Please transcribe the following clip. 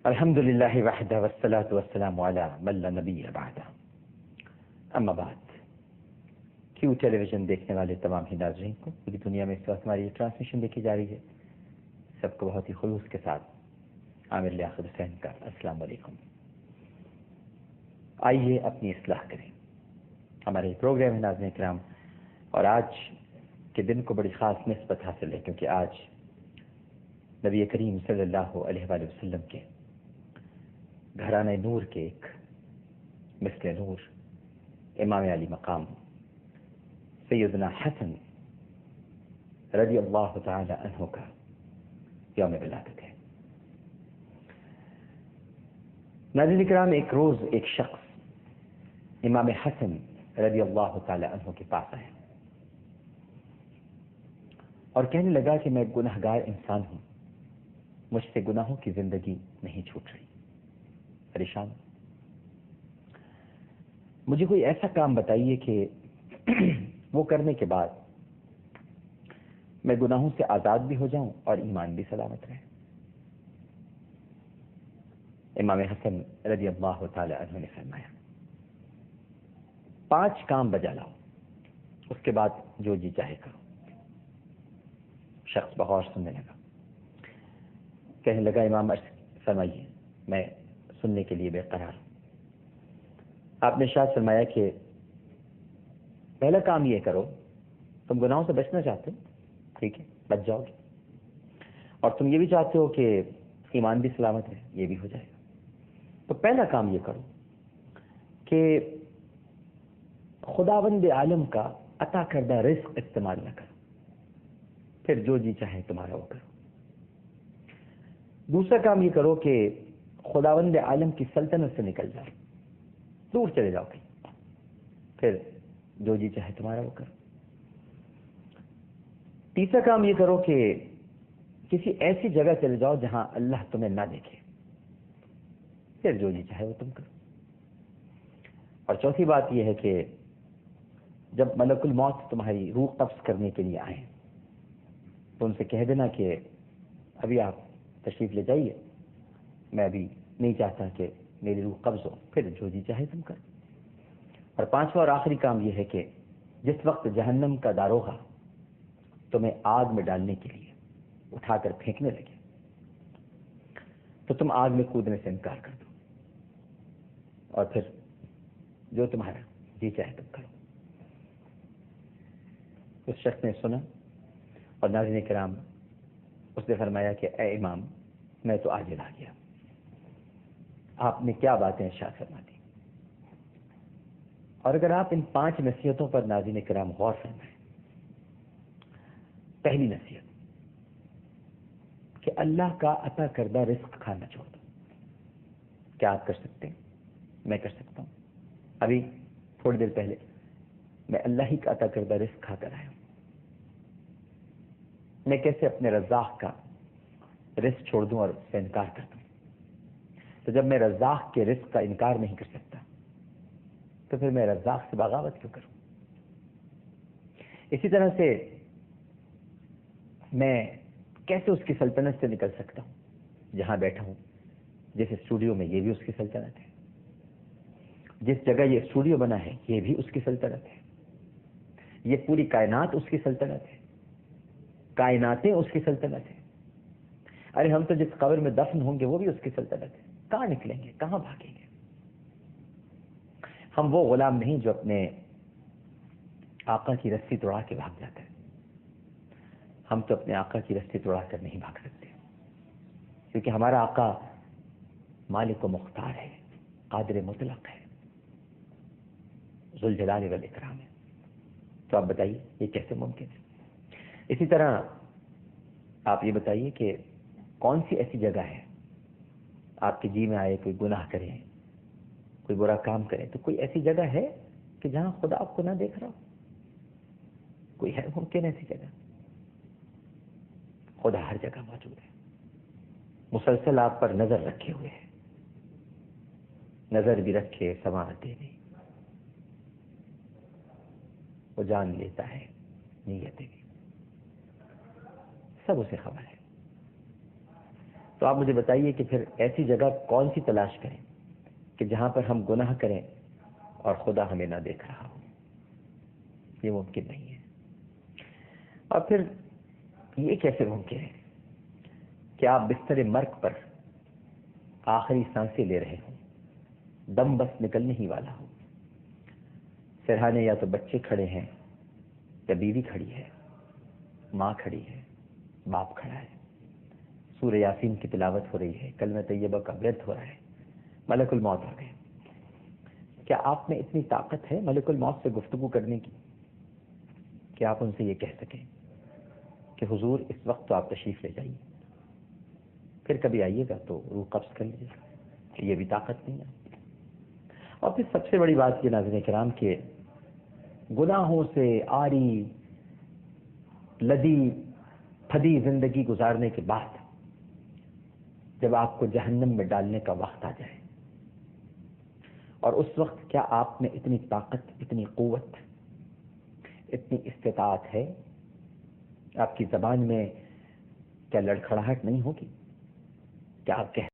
الحمد للہ وحدہ والصلاة والسلام علی من لا نبی بعدہ، اما بعد۔ کیو ٹیلی ویژن دیکھنے والے تمام ہی ناظرین کو، پوری دنیا میں اس وقت ہماری ٹرانسمیشن دیکھی جا رہی ہے، سب کو بہت ہی خلوص کے ساتھ عامر لیاقت حسین کا السلام علیکم۔ آئیے اپنی اصلاح کریں، ہمارے پروگرام ہے ناظرین کرام، اور آج کے دن کو بڑی خاص نسبت حاصل ہے، کیونکہ آج نبی کریم صلی اللہ علیہ وآلہ وسلم کے گھرانہ نور کے ایک مثل نور امام علی مقام سیدنا حسن رضی اللہ تعالی عنہ کا یوم ولادت ہے۔ ناظرین کرام، ایک روز ایک شخص امام حسن رضی اللہ تعالی عنہ کے پاس آیا اور کہنے لگا کہ میں گناہگار انسان ہوں، مجھ سے گناہوں کی زندگی نہیں چھوٹ رہی، پریشان۔ مجھے کوئی ایسا کام بتائیے کہ وہ کرنے کے بعد میں گناہوں سے آزاد بھی ہو جاؤں اور ایمان بھی سلامت رہے۔ امام حسن رضی اللہ تعالی عنہ نے فرمایا 5 کام بجا لاؤ، اس کے بعد جو جی چاہے کرو۔ شخص بغور سننے لگا، کہنے لگا امام فرمائیے، میں سننے کے لیے بے قرار ہوں۔ آپ نے ارشاد فرمایا کہ پہلا کام یہ کرو، تم گناہوں سے بچنا چاہتے ہو، ٹھیک ہے، بچ جاؤ گے، اور تم یہ بھی چاہتے ہو کہ ایمان بھی سلامت ہے، یہ بھی ہو جائے گا۔ تو پہلا کام یہ کرو کہ خداوند عالم کا عطا کردہ رزق استعمال نہ کرو، پھر جو جی چاہے تمہارا وہ کرو۔ دوسرا کام یہ کرو کہ خداوند عالم کی سلطنت سے نکل جاؤ، دور چلے جاؤ کہیں، پھر جو جی چاہے تمہارا وہ کرو۔ تیسرا کام یہ کرو کہ کسی ایسی جگہ چلے جاؤ جہاں اللہ تمہیں نہ دیکھے، پھر جو جی چاہے وہ تم کرو۔ اور چوتھی بات یہ ہے کہ جب ملک الموت تمہاری روح قبض کرنے کے لیے آئیں تو ان سے کہہ دینا کہ ابھی آپ تشریف لے جائیے، میں ابھی نہیں چاہتا کہ میری روح قبض ہو، پھر جو جی چاہے تم کرو۔ اور 5واں اور آخری کام یہ ہے کہ جس وقت جہنم کا داروغہ تمہیں آگ میں ڈالنے کے لیے اٹھا کر پھینکنے لگے تو تم آگ میں کودنے سے انکار کر دو، اور پھر جو تمہارا جی چاہے تم کرو۔ اس شخص نے سنا، اور ناظرین کرام، اس نے فرمایا کہ اے امام، میں تو عاجز آ گیا، آپ نے کیا باتیں ارشاد فرما دی۔ اور اگر آپ ان 5 نصیحتوں پر ناظرین کرام غور فرمائیں، پہلی نصیحت کہ اللہ کا عطا کردہ رزق کھانا چھوڑ دو۔ کیا آپ کر سکتے ہیں؟ میں کر سکتا ہوں۔ ابھی تھوڑی دیر پہلے میں اللہ ہی کا عطا کردہ رزق کھا کر آیا ہوں۔ میں کیسے اپنے رزاق کا رزق چھوڑ دوں اور اس سے انکار کر دوں؟ تو جب میں رزاق کے رزق کا انکار نہیں کر سکتا تو پھر میں رزاق سے بغاوت کیوں کروں؟ اسی طرح سے میں کیسے اس کی سلطنت سے نکل سکتا ہوں جہاں بیٹھا ہوں؟ جس اسٹوڈیو میں، یہ بھی اس کی سلطنت ہے، جس جگہ یہ اسٹوڈیو بنا ہے یہ بھی اس کی سلطنت ہے، یہ پوری کائنات اس کی سلطنت ہے، کائناتیں اس کی سلطنت ہے۔ ارے ہم تو جس قبر میں دفن ہوں گے وہ بھی اس کی سلطنت ہے، کہاں نکلیں گے، کہاں بھاگیں گے؟ ہم وہ غلام نہیں جو اپنے آقا کی رسی توڑا کے بھاگ جاتا ہے، ہم تو اپنے آقا کی رسی توڑا کر نہیں بھاگ سکتے، کیونکہ ہمارا آقا مالک و مختار ہے، قادر مطلق ہے، ذوالجلال والاکرام ہے۔ تو آپ بتائیے یہ کیسے ممکن ہے؟ اسی طرح آپ یہ بتائیے کہ کون سی ایسی جگہ ہے آپ کے جی میں آئے کوئی گناہ کریں، کوئی برا کام کریں، تو کوئی ایسی جگہ ہے کہ جہاں خدا آپ کو نہ دیکھ رہا ہو؟ کوئی ہے ممکن ایسی جگہ؟ خدا ہر جگہ موجود ہے، مسلسل آپ پر نظر رکھے ہوئے ہے، نظر بھی رکھے سنوارتے بھی، وہ جان لیتا ہے نیتیں بھی، سب اسے خبر ہے۔ تو آپ مجھے بتائیے کہ پھر ایسی جگہ کون سی تلاش کریں کہ جہاں پر ہم گناہ کریں اور خدا ہمیں نہ دیکھ رہا ہو؟ یہ ممکن نہیں ہے۔ اور پھر یہ کیسے ممکن ہے کہ آپ بستر مرگ پر آخری سانسیں لے رہے ہوں، دم بس نکلنے ہی والا ہو، سرہانے یا تو بچے کھڑے ہیں یا بیوی کھڑی ہے، ماں کھڑی ہے، باپ کھڑا ہے، سورہ یاسین کی تلاوت ہو رہی ہے، کلمہ طیبہ کا ورد ہو رہا ہے، ملک الموت آ گئے۔ کیا آپ میں اتنی طاقت ہے ملک الموت سے گفتگو کرنے کی کہ آپ ان سے یہ کہہ سکیں کہ حضور اس وقت تو آپ تشریف لے جائیے، پھر کبھی آئیے گا تو روح قبض کر لیجیے گا؟ یہ بھی طاقت نہیں ہے۔ اور پھر سب سے بڑی بات یہ ناظرین کرام کہ گناہوں سے آری لدی پھدی زندگی گزارنے کے بعد جب آپ کو جہنم میں ڈالنے کا وقت آ جائے، اور اس وقت کیا آپ میں اتنی طاقت، اتنی قوت، اتنی استطاعت ہے؟ آپ کی زبان میں کیا لڑکھڑاہٹ نہیں ہوگی؟ کیا آپ کہہ